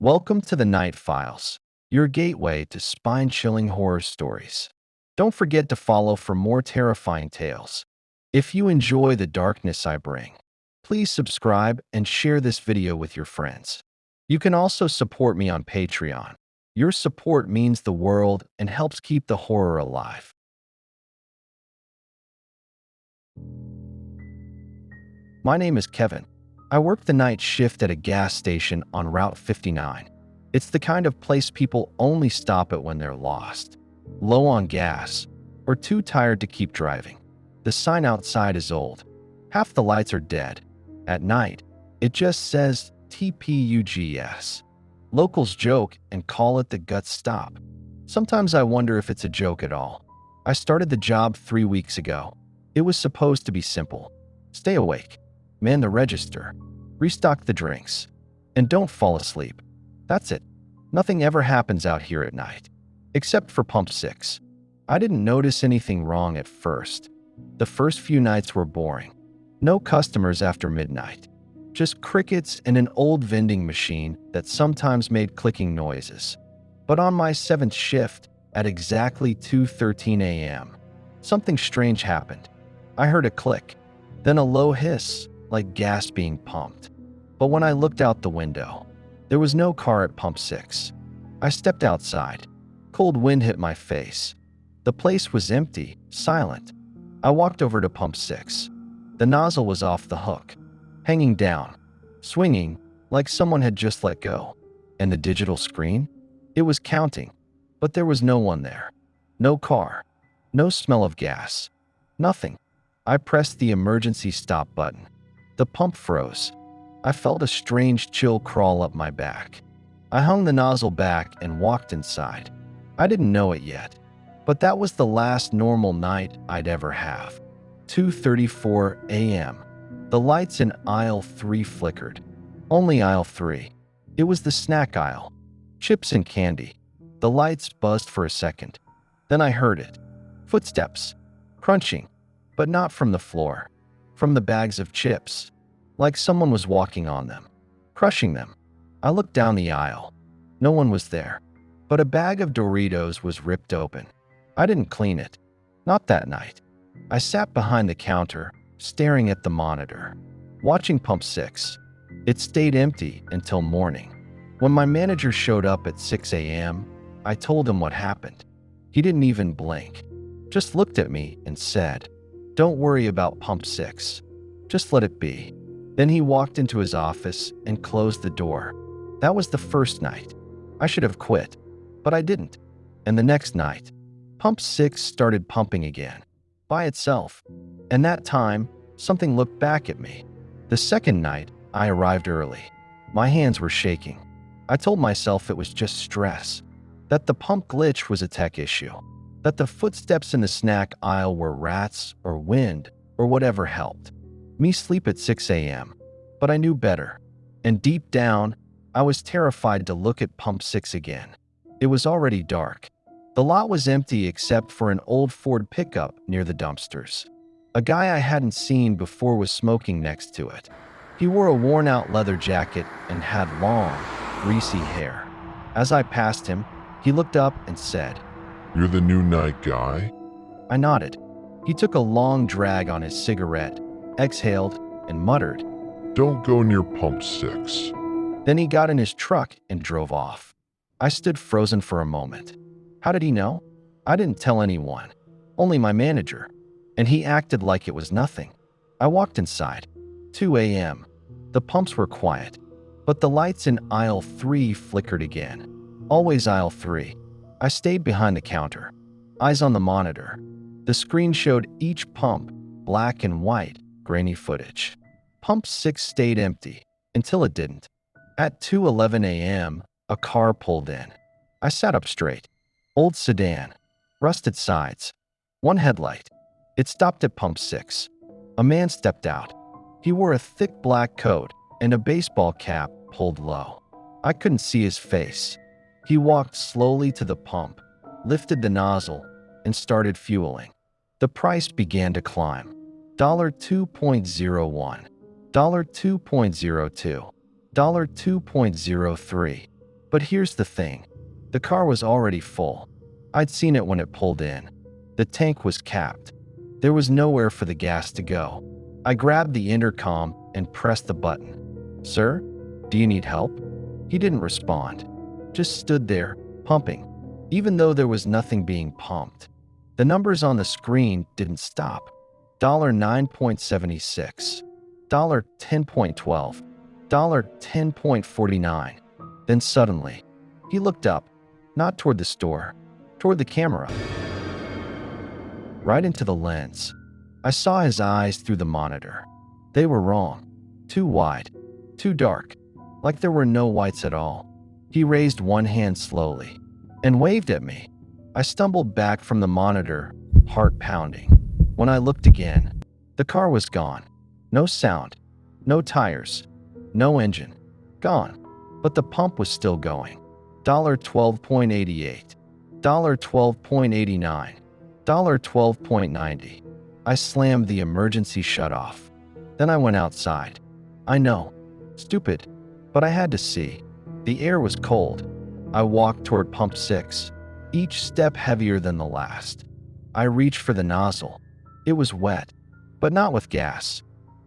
Welcome to the Night Files, your gateway to spine-chilling horror stories. Don't forget to follow for more terrifying tales. If you enjoy the darkness I bring, please subscribe and share this video with your friends. You can also support me on Patreon. Your support means the world and helps keep the horror alive. My name is Kevin. I work the night shift at a gas station on Route 59. It's the kind of place people only stop at when they're lost, low on gas, or too tired to keep driving. The sign outside is old. Half the lights are dead. At night, it just says TPUGS. Locals joke and call it the Guts Stop. Sometimes I wonder if it's a joke at all. I started the job 3 weeks ago. It was supposed to be simple. Stay awake, man the register, restock the drinks, and don't fall asleep. That's it. Nothing ever happens out here at night, except for Pump 6. I didn't notice anything wrong at first. The first few nights were boring. No customers after midnight. Just crickets and an old vending machine that sometimes made clicking noises. But on my 7th shift, at exactly 2:13 a.m., something strange happened. I heard a click, then a low hiss, like gas being pumped. But when I looked out the window, there was no car at Pump 6. I stepped outside. Cold wind hit my face. The place was empty, silent. I walked over to Pump 6. The nozzle was off the hook, hanging down, swinging like someone had just let go. And the digital screen? It was counting, but there was no one there. No car. No smell of gas. Nothing. I pressed the emergency stop button. The pump froze. I felt a strange chill crawl up my back. I hung the nozzle back and walked inside. I didn't know it yet, but that was the last normal night I'd ever have. 2:34 a.m. The lights in aisle 3 flickered. Only aisle 3. It was the snack aisle. Chips and candy. The lights buzzed for a second. Then I heard it. Footsteps. Crunching. But not from the floor. From the bags of chips. Like someone was walking on them. Crushing them. I looked down the aisle. No one was there. But a bag of Doritos was ripped open. I didn't clean it. Not that night. I sat behind the counter, staring at the monitor, watching Pump 6. It stayed empty until morning. When my manager showed up at 6 a.m., I told him what happened. He didn't even blink. Just looked at me and said, "Don't worry about Pump 6. Just let it be." Then he walked into his office and closed the door. That was the first night. I should have quit, but I didn't. And the next night, Pump 6 started pumping again, by itself. And that time, something looked back at me. The second night, I arrived early. My hands were shaking. I told myself it was just stress, that the pump glitch was a tech issue, that the footsteps in the snack aisle were rats or wind or whatever helped me sleep at 6 a.m. But I knew better. And deep down, I was terrified to look at Pump 6 again. It was already dark. The lot was empty except for an old Ford pickup near the dumpsters. A guy I hadn't seen before was smoking next to it. He wore a worn-out leather jacket and had long, greasy hair. As I passed him, he looked up and said, "You're the new night guy?" I nodded. He took a long drag on his cigarette, exhaled, and muttered. "Don't go near Pump 6. Then he got in his truck and drove off. I stood frozen for a moment. How did he know? I didn't tell anyone, only my manager, and he acted like it was nothing. I walked inside. 2 a.m. The pumps were quiet, but the lights in aisle 3 flickered again. Always aisle 3. I stayed behind the counter, eyes on the monitor. The screen showed each pump, black and white, grainy footage. Pump 6 stayed empty until it didn't. At 2:11 a.m., a car pulled in. I sat up straight. Old sedan, rusted sides, one headlight. It stopped at Pump 6. A man stepped out. He wore a thick black coat and a baseball cap pulled low. I couldn't see his face. He walked slowly to the pump, lifted the nozzle, and started fueling. The price began to climb. $2.01, $2.02, $2.03. But here's the thing. The car was already full. I'd seen it when it pulled in. The tank was capped. There was nowhere for the gas to go. I grabbed the intercom and pressed the button. "Sir, do you need help?" He didn't respond. Just stood there, pumping, even though there was nothing being pumped. The numbers on the screen didn't stop. $9.76, $10.12, $10.49. Then suddenly, he looked up, not toward the store, toward the camera, right into the lens. I saw his eyes through the monitor. They were wrong. Too wide, too dark, like there were no whites at all. He raised one hand slowly and waved at me. I stumbled back from the monitor, heart pounding. When I looked again, the car was gone. No sound, no tires, no engine. Gone. But the pump was still going. $12.88, $12.89, $12.90. I slammed the emergency shutoff. Then I went outside. I know, stupid, but I had to see. The air was cold. I walked toward pump 6, each step heavier than the last. I reached for the nozzle. It was wet, but not with gas.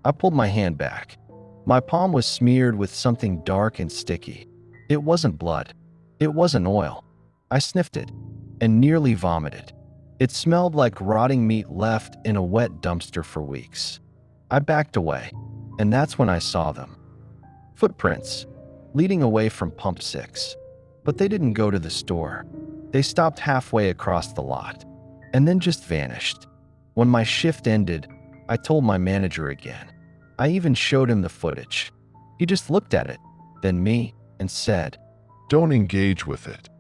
I pulled my hand back. My palm was smeared with something dark and sticky. It wasn't blood. It wasn't oil. I sniffed it and nearly vomited. It smelled like rotting meat left in a wet dumpster for weeks. I backed away, and that's when I saw them. Footprints, leading away from pump 6. But they didn't go to the store. They stopped halfway across the lot, and then just vanished. When my shift ended, I told my manager again. I even showed him the footage. He just looked at it, then me, and said, Don't engage with it.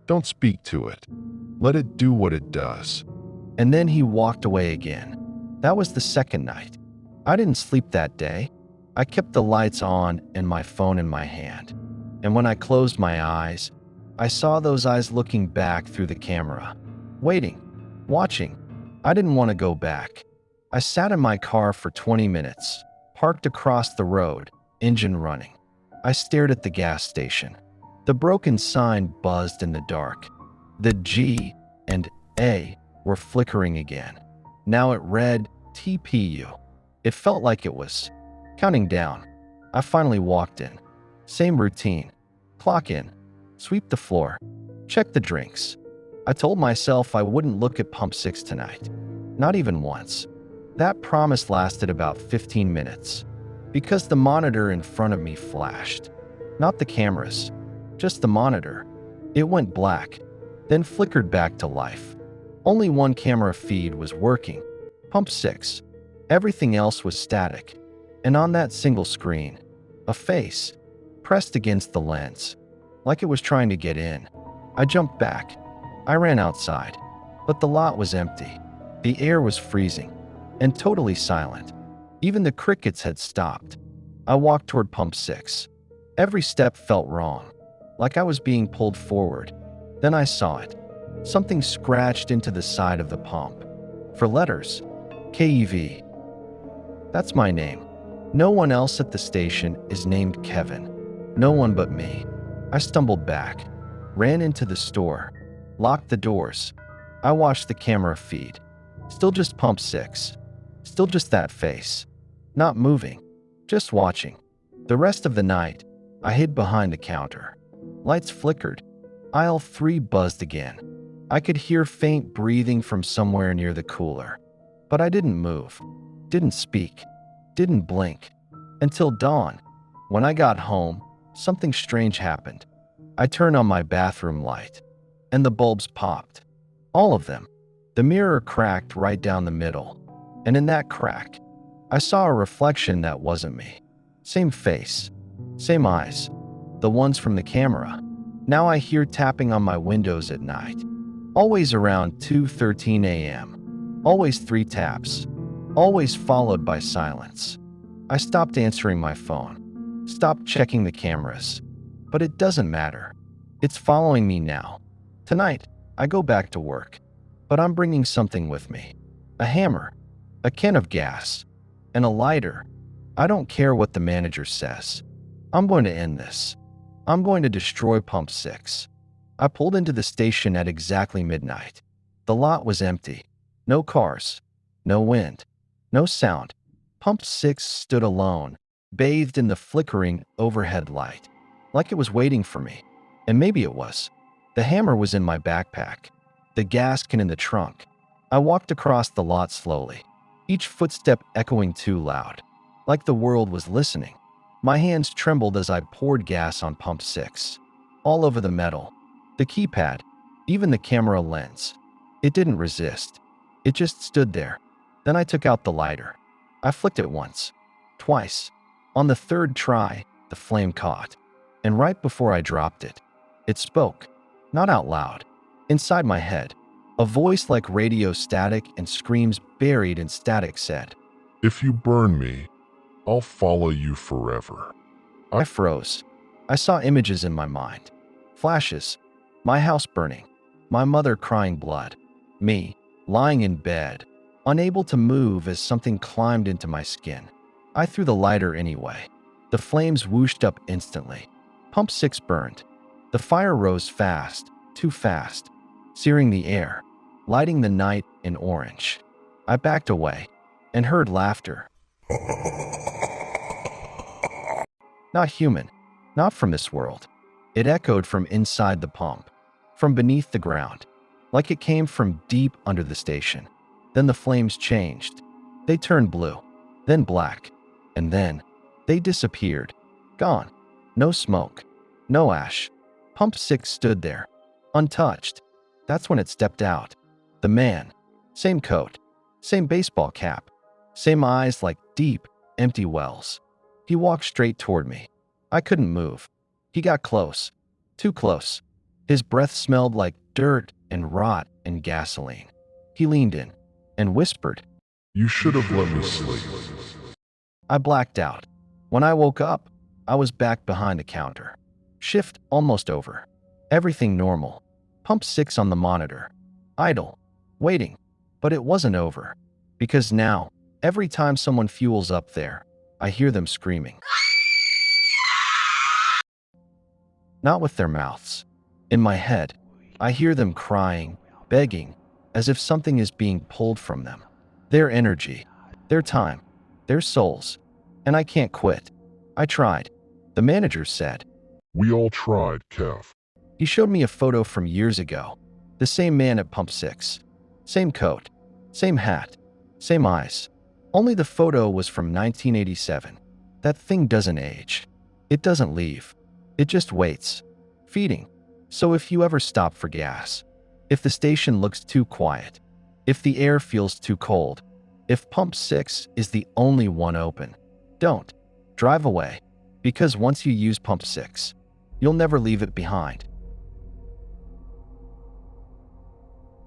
Don't speak to it. Let it do what it does. And then he walked away again. That was the second night. I didn't sleep that day. I kept the lights on and my phone in my hand. And when I closed my eyes, I saw those eyes looking back through the camera, waiting, watching. I didn't want to go back. I sat in my car for 20 minutes, parked across the road, engine running. I stared at the gas station. The broken sign buzzed in the dark. The G and A were flickering again. Now it read TPU. It felt like it was counting down. I finally walked in. Same routine. Clock in. Sweep the floor. Check the drinks. I told myself I wouldn't look at pump 6 tonight. Not even once. That promise lasted about 15 minutes. Because the monitor in front of me flashed. Not the cameras. Just the monitor. It went black, then flickered back to life. Only one camera feed was working. Pump 6. Everything else was static. And on that single screen, a face, pressed against the lens, like it was trying to get in. I jumped back. I ran outside, but the lot was empty. The air was freezing and totally silent. Even the crickets had stopped. I walked toward pump 6. Every step felt wrong, like I was being pulled forward. Then I saw it. Something scratched into the side of the pump. For letters, KEV. That's my name. No one else at the station is named Kevin. No one but me. I stumbled back, ran into the store, locked the doors. I watched the camera feed. Still just pump 6. Still just that face. Not moving. Just watching. The rest of the night, I hid behind the counter. Lights flickered. Aisle 3 buzzed again. I could hear faint breathing from somewhere near the cooler. But I didn't move. Didn't speak. Didn't blink. Until dawn. When I got home, something strange happened. I turned on my bathroom light, and the bulbs popped. All of them. The mirror cracked right down the middle. And in that crack, I saw a reflection that wasn't me. Same face. Same eyes. The ones from the camera. Now I hear tapping on my windows at night. Always around 2:13 a.m. Always 3 taps. Always followed by silence. I stopped answering my phone. Stopped checking the cameras. But it doesn't matter. It's following me now. Tonight, I go back to work. But I'm bringing something with me. A hammer. A can of gas. And a lighter. I don't care what the manager says. I'm going to end this. I'm going to destroy Pump 6. I pulled into the station at exactly midnight. The lot was empty. No cars. No wind. No sound. Pump 6 stood alone, bathed in the flickering overhead light, like it was waiting for me. And maybe it was. The hammer was in my backpack, the gas can in the trunk. I walked across the lot slowly, each footstep echoing too loud, like the world was listening. My hands trembled as I poured gas on Pump 6, all over the metal, the keypad, even the camera lens. It didn't resist. It just stood there. Then I took out the lighter. I flicked it once, twice. On the third try, the flame caught. And right before I dropped it, it spoke, not out loud, inside my head. A voice like radio static and screams buried in static said, If you burn me, I'll follow you forever. I froze. I saw images in my mind. Flashes. My house burning. My mother crying blood. Me, lying in bed, unable to move as something climbed into my skin. I threw the lighter anyway. The flames whooshed up instantly. Pump 6 burned. The fire rose fast, too fast, searing the air, lighting the night in orange. I backed away and heard laughter. Not human, not from this world. It echoed from inside the pump, from beneath the ground, like it came from deep under the station. Then the flames changed. They turned blue, then black, and then they disappeared. Gone. No smoke, no ash. Pump 6 stood there, untouched. That's when it stepped out. The man, same coat, same baseball cap, same eyes like deep, empty wells. He walked straight toward me. I couldn't move. He got close, too close. His breath smelled like dirt and rot and gasoline. He leaned in and whispered, You should have let me sleep. I blacked out. When I woke up, I was back behind the counter. Shift almost over. Everything normal. Pump 6 on the monitor. Idle. Waiting. But it wasn't over. Because now, every time someone fuels up there, I hear them screaming. Not with their mouths. In my head, I hear them crying, begging, as if something is being pulled from them. Their energy, their time, their souls. And I can't quit. I tried. The manager said. We all tried, Kev. He showed me a photo from years ago. The same man at Pump 6. Same coat. Same hat. Same eyes. Only the photo was from 1987. That thing doesn't age. It doesn't leave. It just waits. Feeding. So if you ever stop for gas, if the station looks too quiet, if the air feels too cold, if Pump 6 is the only one open, don't. Drive away. Because once you use Pump 6, you'll never leave it behind.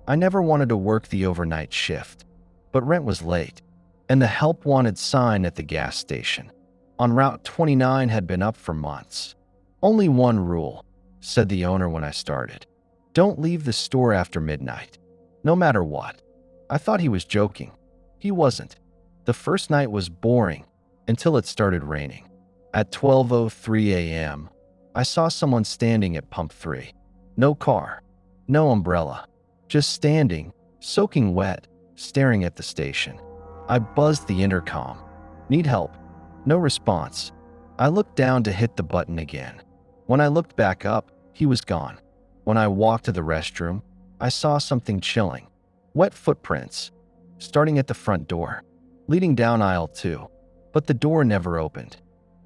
I never wanted to work the overnight shift, but rent was late, and the help wanted sign at the gas station on Route 29 had been up for months. Only one rule, said the owner when I started. Don't leave the store after midnight, no matter what. I thought he was joking. He wasn't. The first night was boring until it started raining. At 12:03 a.m., I saw someone standing at Pump 3. No car, no umbrella, just standing, soaking wet, staring at the station. I buzzed the intercom. Need help? No response. I looked down to hit the button again. When I looked back up, he was gone. When I walked to the restroom, I saw something chilling. Wet footprints, starting at the front door, leading down aisle 2. But the door never opened.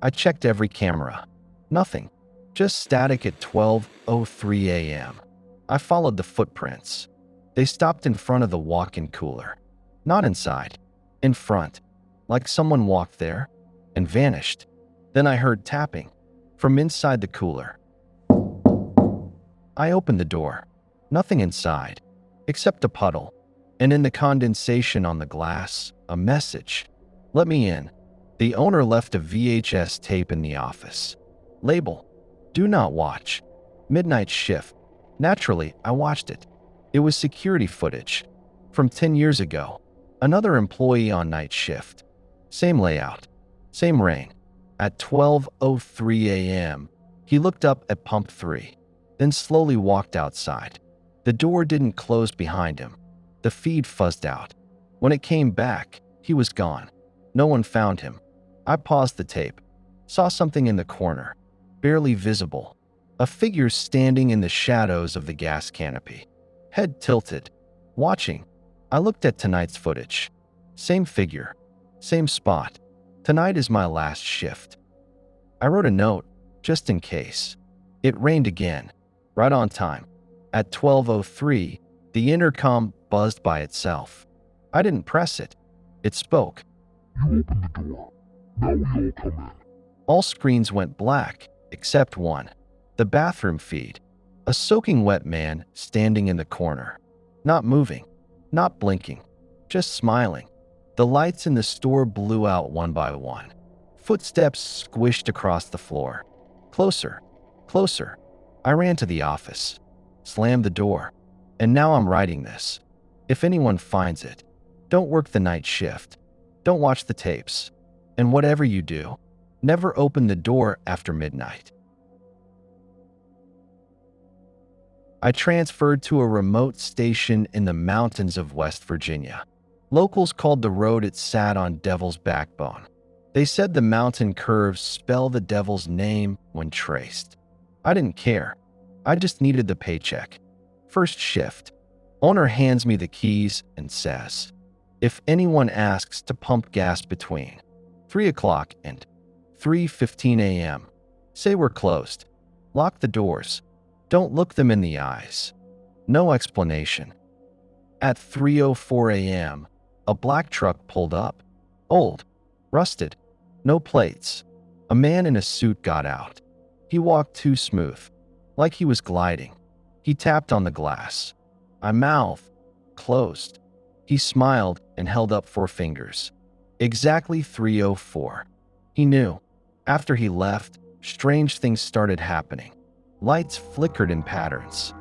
I checked every camera. Nothing. Just static at 12:03 a.m. I followed the footprints. They stopped in front of the walk-in cooler. Not inside. In front. Like someone walked there and vanished. Then I heard tapping from inside the cooler. I opened the door. Nothing inside, except a puddle. And in the condensation on the glass, a message. Let me in. The owner left a VHS tape in the office. Label. Do not watch. Midnight shift. Naturally, I watched it. It was security footage. From 10 years ago. Another employee on night shift. Same layout. Same rain. At 12:03 a.m., He looked up at pump 3, then slowly walked outside. The door didn't close behind him. The feed fuzzed out. When it came back, he was gone. No one found him. I paused the tape, saw something in the corner, barely visible. A figure standing in the shadows of the gas canopy, head tilted, watching. I looked at tonight's footage. Same figure, same spot. Tonight is my last shift. I wrote a note, just in case. It rained again, right on time. At 12:03, the intercom buzzed by itself. I didn't press it. It spoke. You open the door. Now we all come in. All screens went black, except one. The bathroom feed. A soaking wet man standing in the corner. Not moving, not blinking, just smiling. The lights in the store blew out one by one. Footsteps squished across the floor. Closer, closer. I ran to the office, slammed the door, and now I'm writing this. If anyone finds it, don't work the night shift. Don't watch the tapes. And whatever you do, never open the door after midnight. I transferred to a remote station in the mountains of West Virginia. Locals called the road it sat on Devil's Backbone. They said the mountain curves spell the devil's name when traced. I didn't care. I just needed the paycheck. First shift. Owner hands me the keys and says, if anyone asks to pump gas between 3 o'clock and 3:15 a.m., say we're closed. Lock the doors. Don't look them in the eyes. No explanation. At 3:04 a.m., a black truck pulled up. Old, rusted, no plates. A man in a suit got out. He walked too smooth, like he was gliding. He tapped on the glass. I mouthed, closed. He smiled and held up 4 fingers. Exactly 3:04. He knew. After he left, strange things started happening. Lights flickered in patterns.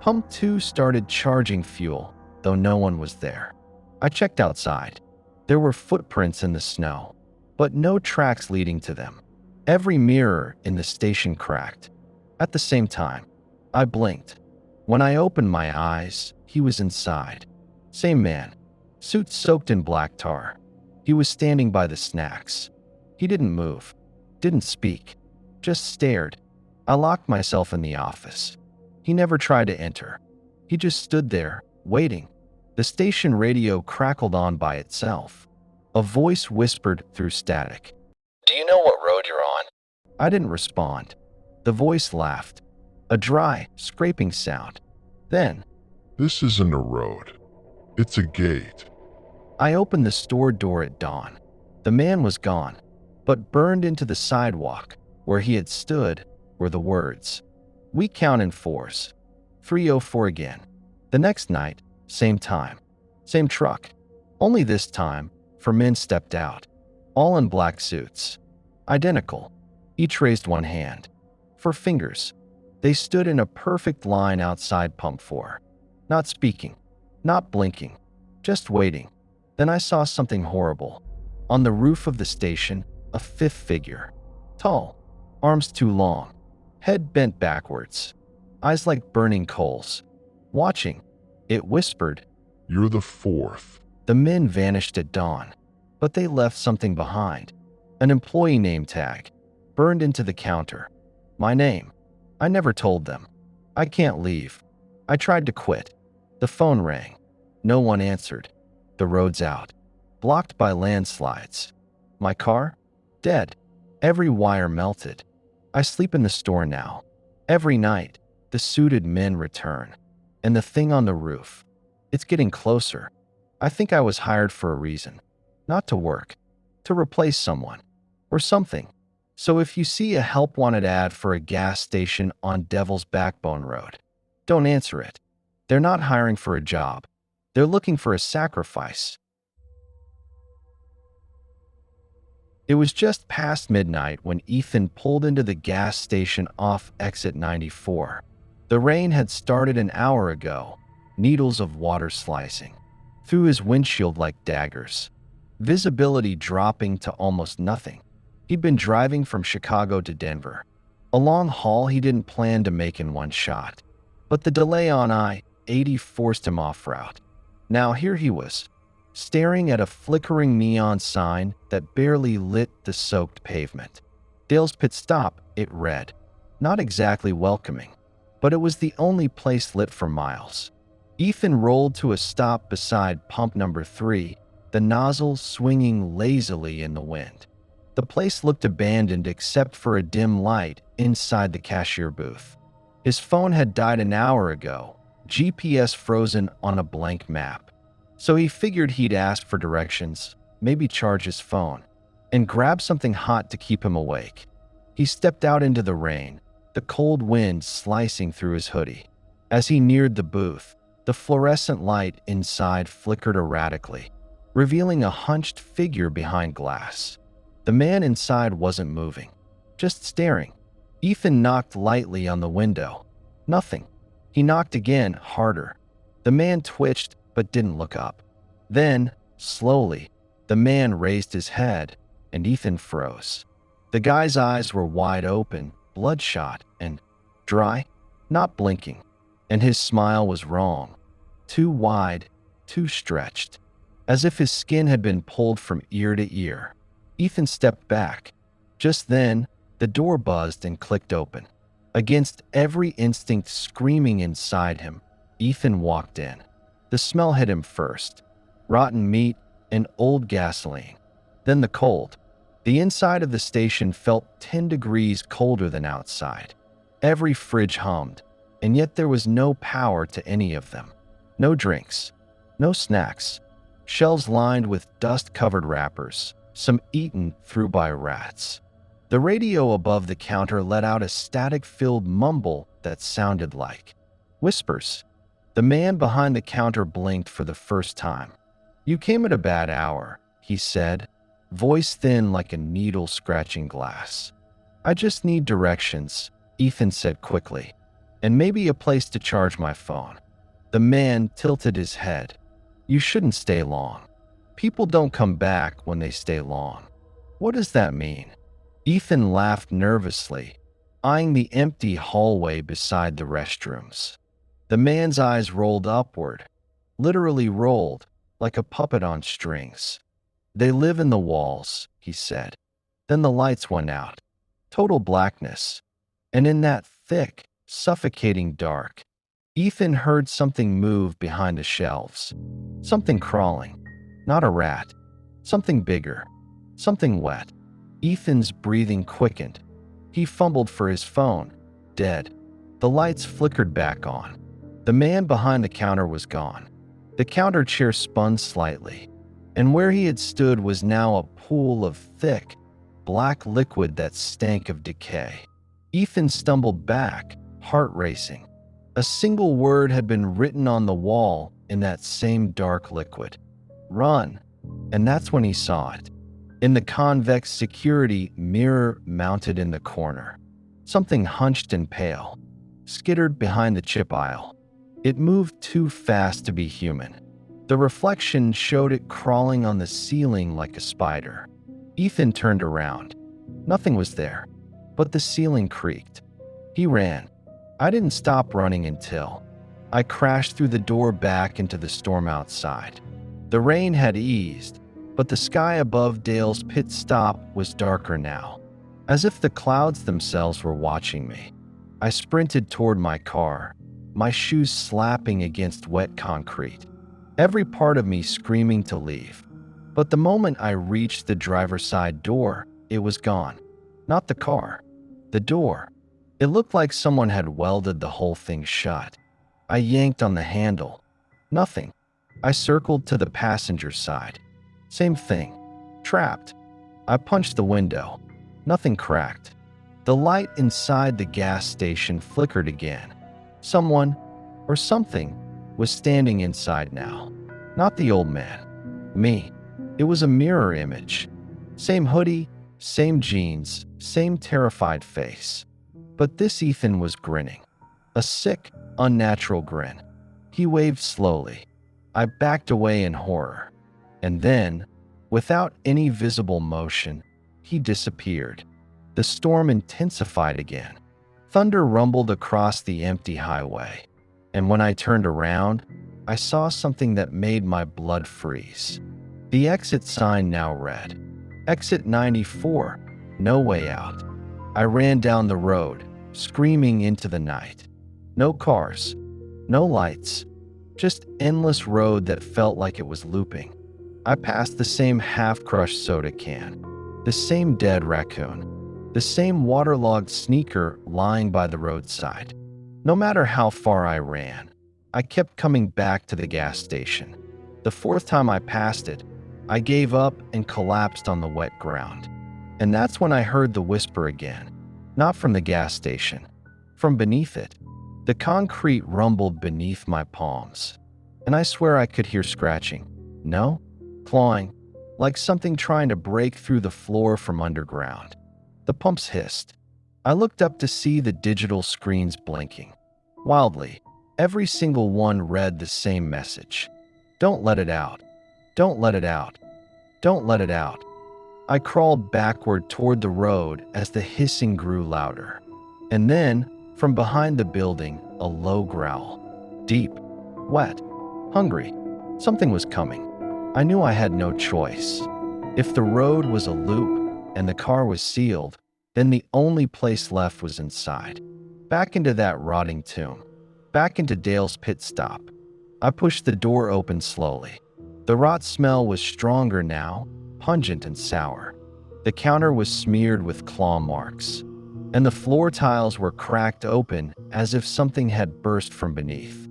Pump 2 started charging fuel, though no one was there. I checked outside. There were footprints in the snow, but no tracks leading to them. Every mirror in the station cracked. At the same time, I blinked. When I opened my eyes, he was inside. Same man, suit soaked in black tar. He was standing by the snacks. He didn't move, didn't speak, just stared. I locked myself in the office. He never tried to enter. He just stood there, waiting. The station radio crackled on by itself. A voice whispered through static. Do you know what road you're on? I didn't respond. The voice laughed. A dry, scraping sound. Then, This isn't a road. It's a gate. I opened the store door at dawn. The man was gone, but burned into the sidewalk, where he had stood, were the words. We count in 4s. 3:04 again. The next night, same time, same truck. Only this time, 4 men stepped out, all in black suits. Identical. Each raised one hand. 4 fingers. They stood in a perfect line outside pump 4. Not speaking, not blinking, just waiting. Then I saw something horrible. On the roof of the station, a 5th figure. Tall, arms too long, head bent backwards, eyes like burning coals. Watching, it whispered. You're the 4th. The men vanished at dawn, but they left something behind. An employee name tag, burned into the counter. My name. I never told them. I can't leave. I tried to quit. The phone rang. No one answered. The road's out, blocked by landslides. My car? Dead. Every wire melted. I sleep in the store now. Every night, the suited men return. And the thing on the roof. It's getting closer. I think I was hired for a reason. Not to work. To replace someone. Or something. So if you see a help wanted ad for a gas station on Devil's Backbone Road, don't answer it. They're not hiring for a job. They're looking for a sacrifice. It was just past midnight when Ethan pulled into the gas station off exit 94. The rain had started an hour ago, needles of water slicing through his windshield like daggers, visibility dropping to almost nothing. He'd been driving from Chicago to Denver, A long haul he didn't plan to make in one shot. But the delay on I-80 forced him off route. Now here he was, staring at a flickering neon sign that barely lit the soaked pavement. Dale's Pit Stop, it read. Not exactly welcoming, but it was the only place lit for miles. Ethan rolled to a stop beside pump number 3, the nozzle swinging lazily in the wind. The place looked abandoned except for a dim light inside the cashier booth. His phone had died an hour ago, GPS frozen on a blank map. So he figured he'd ask for directions, maybe charge his phone, and grab something hot to keep him awake. He stepped out into the rain, the cold wind slicing through his hoodie. As he neared the booth, the fluorescent light inside flickered erratically, revealing a hunched figure behind glass. The man inside wasn't moving, just staring. Ethan knocked lightly on the window. Nothing. He knocked again, harder. The man twitched but didn't look up. Then, slowly, the man raised his head, and Ethan froze. The guy's eyes were wide open, bloodshot, and dry, not blinking. And his smile was wrong. Too wide, too stretched. As if his skin had been pulled from ear to ear. Ethan stepped back. Just then, the door buzzed and clicked open. Against every instinct screaming inside him, Ethan walked in. The smell hit him first. Rotten meat and old gasoline. Then the cold. The inside of the station felt 10 degrees colder than outside. Every fridge hummed, and yet there was no power to any of them. No drinks. No snacks. Shelves lined with dust-covered wrappers, some eaten through by rats. The radio above the counter let out a static-filled mumble that sounded like whispers. The man behind the counter blinked for the first time. "You came at a bad hour," he said, voice thin like a needle scratching glass. "I just need directions," Ethan said quickly, "and maybe a place to charge my phone." The man tilted his head. "You shouldn't stay long. People don't come back when they stay long." "What does that mean?" Ethan laughed nervously, eyeing the empty hallway beside the restrooms. The man's eyes rolled upward, literally rolled, like a puppet on strings. "They live in the walls," he said. Then the lights went out. Total blackness. And in that thick, suffocating dark, Ethan heard something move behind the shelves. Something crawling. Not a rat. Something bigger. Something wet. Ethan's breathing quickened. He fumbled for his phone. Dead. The lights flickered back on. The man behind the counter was gone. The counter chair spun slightly, and where he had stood was now a pool of thick, black liquid that stank of decay. Ethan stumbled back, heart racing. A single word had been written on the wall in that same dark liquid. "Run." And that's when he saw it. In the convex security mirror mounted in the corner. Something hunched and pale, skittered behind the chip aisle. It moved too fast to be human. The reflection showed it crawling on the ceiling like a spider. Ethan turned around. Nothing was there, but the ceiling creaked. He ran. I didn't stop running until I crashed through the door back into the storm outside. The rain had eased, but the sky above Dale's Pit Stop was darker now, as if the clouds themselves were watching me. I sprinted toward my car, my shoes slapping against wet concrete, every part of me screaming to leave. But the moment I reached the driver's side door, it was gone. Not the car, the door. It looked like someone had welded the whole thing shut. I yanked on the handle. Nothing. I circled to the passenger side. Same thing. Trapped. I punched the window. Nothing cracked. The light inside the gas station flickered again. Someone, or something, was standing inside now. Not the old man. Me. It was a mirror image. Same hoodie, same jeans, same terrified face. But this Ethan was grinning. A sick, unnatural grin. He waved slowly. I backed away in horror. And then, without any visible motion, he disappeared. The storm intensified again. Thunder rumbled across the empty highway, and when I turned around, I saw something that made my blood freeze. The exit sign now read, "Exit 94, no way out." I ran down the road, screaming into the night. No cars, no lights, just endless road that felt like it was looping. I passed the same half-crushed soda can, the same dead raccoon, the same waterlogged sneaker lying by the roadside. No matter how far I ran, I kept coming back to the gas station. The fourth time I passed it, I gave up and collapsed on the wet ground. And that's when I heard the whisper again, not from the gas station, from beneath it. The concrete rumbled beneath my palms, and I swear I could hear scratching. No, clawing, like something trying to break through the floor from underground. The pumps hissed. I looked up to see the digital screens blinking. Wildly, every single one read the same message. "Don't let it out. Don't let it out. Don't let it out." I crawled backward toward the road as the hissing grew louder. And then, from behind the building, a low growl. Deep, wet, hungry. Something was coming. I knew I had no choice. If the road was a loop and the car was sealed, then the only place left was inside. Back into that rotting tomb. Back into Dale's pit stop. I pushed the door open slowly. The rot smell was stronger now, pungent and sour. The counter was smeared with claw marks, and the floor tiles were cracked open as if something had burst from beneath.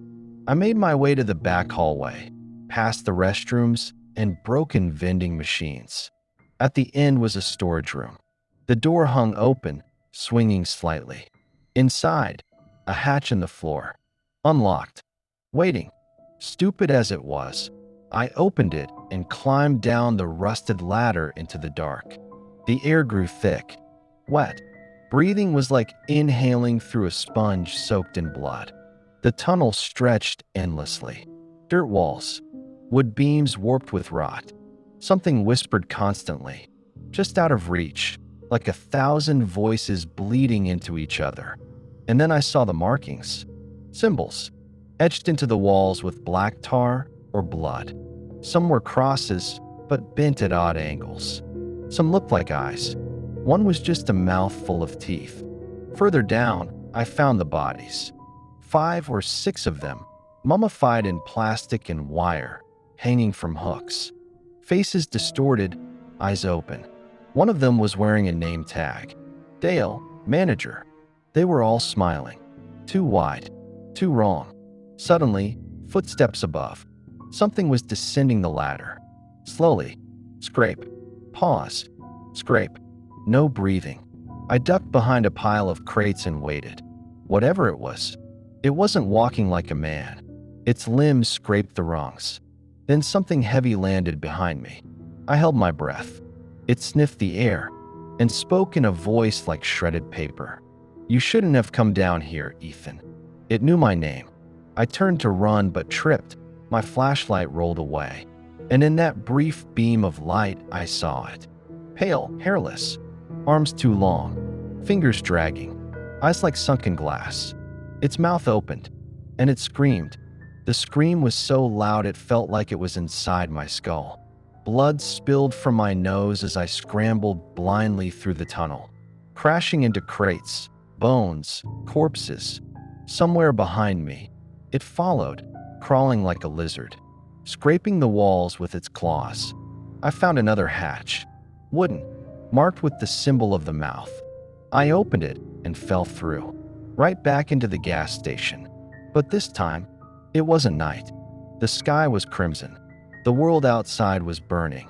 I made my way to the back hallway, past the restrooms and broken vending machines. At the end was a storage room. The door hung open, swinging slightly. Inside, a hatch in the floor. Unlocked. Waiting. Stupid as it was, I opened it and climbed down the rusted ladder into the dark. The air grew thick, wet. Breathing was like inhaling through a sponge soaked in blood. The tunnel stretched endlessly. Dirt walls, wood beams warped with rot. Something whispered constantly, just out of reach, like 1,000 voices bleeding into each other. And then I saw the markings, symbols, etched into the walls with black tar or blood. Some were crosses, but bent at odd angles. Some looked like eyes. One was just a mouth full of teeth. Further down, I found the bodies. 5 or 6 of them, mummified in plastic and wire, hanging from hooks. Faces distorted, eyes open. One of them was wearing a name tag. Dale, manager. They were all smiling. Too wide, too wrong. Suddenly, footsteps above. Something was descending the ladder. Slowly. Scrape. Pause. Scrape. No breathing. I ducked behind a pile of crates and waited. Whatever it wasn't walking like a man. Its limbs scraped the rungs. Then something heavy landed behind me. I held my breath. It sniffed the air and spoke in a voice like shredded paper. "You shouldn't have come down here, Ethan." It knew my name. I turned to run but tripped. My flashlight rolled away. And in that brief beam of light, I saw it. Pale, hairless, arms too long, fingers dragging, eyes like sunken glass. Its mouth opened, and it screamed. The scream was so loud it felt like it was inside my skull. Blood spilled from my nose as I scrambled blindly through the tunnel, crashing into crates, bones, corpses. Somewhere behind me, it followed, crawling like a lizard, scraping the walls with its claws. I found another hatch, wooden, marked with the symbol of the mouth. I opened it and fell through, right back into the gas station. But this time, it wasn't night. The sky was crimson. The world outside was burning.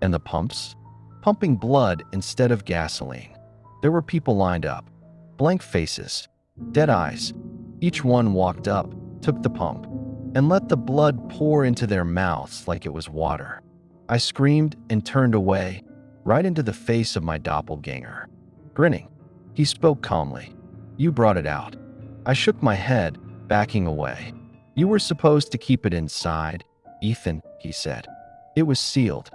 And the pumps? Pumping blood instead of gasoline. There were people lined up. Blank faces. Dead eyes. Each one walked up, took the pump, and let the blood pour into their mouths like it was water. I screamed and turned away, right into the face of my doppelganger. Grinning, he spoke calmly. "You brought it out." I shook my head, backing away. "You were supposed to keep it inside, Ethan," he said. "It was sealed,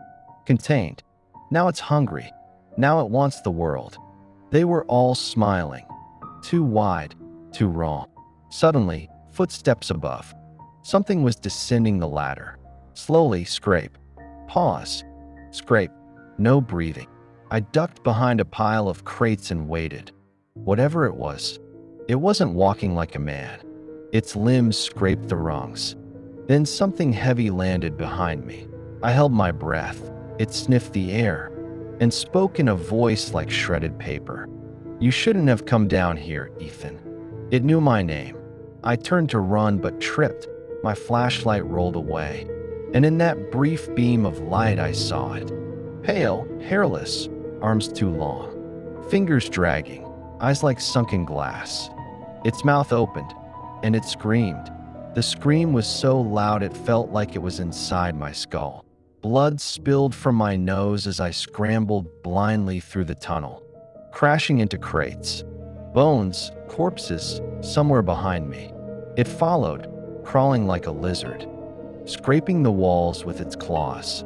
contained. Now it's hungry. Now it wants the world." They were all smiling. Too wide, too wrong. Suddenly, footsteps above. Something was descending the ladder. Slowly, scrape. Pause. Scrape. No breathing. I ducked behind a pile of crates and waited. Whatever it wasn't walking like a man. Its limbs scraped the rungs. Then something heavy landed behind me. I held my breath. It sniffed the air and spoke in a voice like shredded paper. "You shouldn't have come down here, Ethan." It knew my name. I turned to run but tripped. My flashlight rolled away, and in that brief beam of light I saw it. Pale, hairless, arms too long, fingers dragging, eyes like sunken glass. Its mouth opened, and it screamed. The scream was so loud it felt like it was inside my skull. Blood spilled from my nose as I scrambled blindly through the tunnel, crashing into crates. Bones, corpses, somewhere behind me. It followed, crawling like a lizard, scraping the walls with its claws.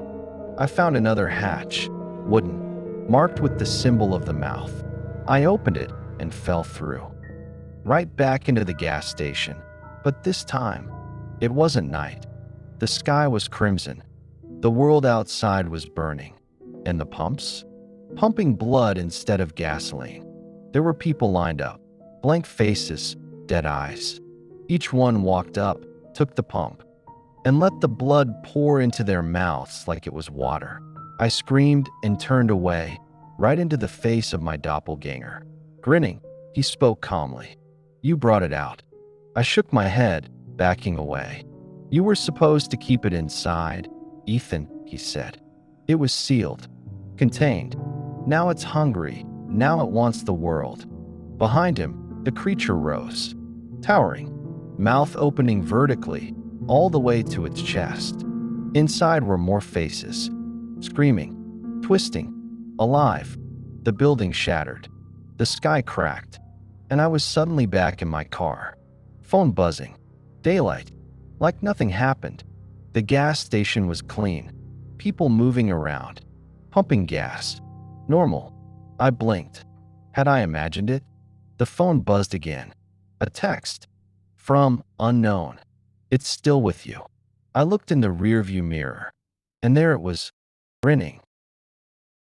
I found another hatch, wooden, marked with the symbol of the mouth. I opened it and fell through, right back into the gas station. But this time, it wasn't night. The sky was crimson. The world outside was burning. And the pumps? Pumping blood instead of gasoline. There were people lined up, blank faces, dead eyes. Each one walked up, took the pump, and let the blood pour into their mouths like it was water. I screamed and turned away, right into the face of my doppelganger. Grinning, he spoke calmly. "You brought it out." I shook my head, backing away. "You were supposed to keep it inside, Ethan," he said. "It was sealed, contained. Now it's hungry. Now it wants the world." Behind him, the creature rose, towering, mouth opening vertically, all the way to its chest. Inside were more faces, screaming, twisting, alive. The building shattered. The sky cracked, and I was suddenly back in my car. Phone buzzing. Daylight. Like nothing happened. The gas station was clean. People moving around. Pumping gas. Normal. I blinked. Had I imagined it? The phone buzzed again. A text. From unknown. "It's still with you." I looked in the rearview mirror, and there it was, grinning.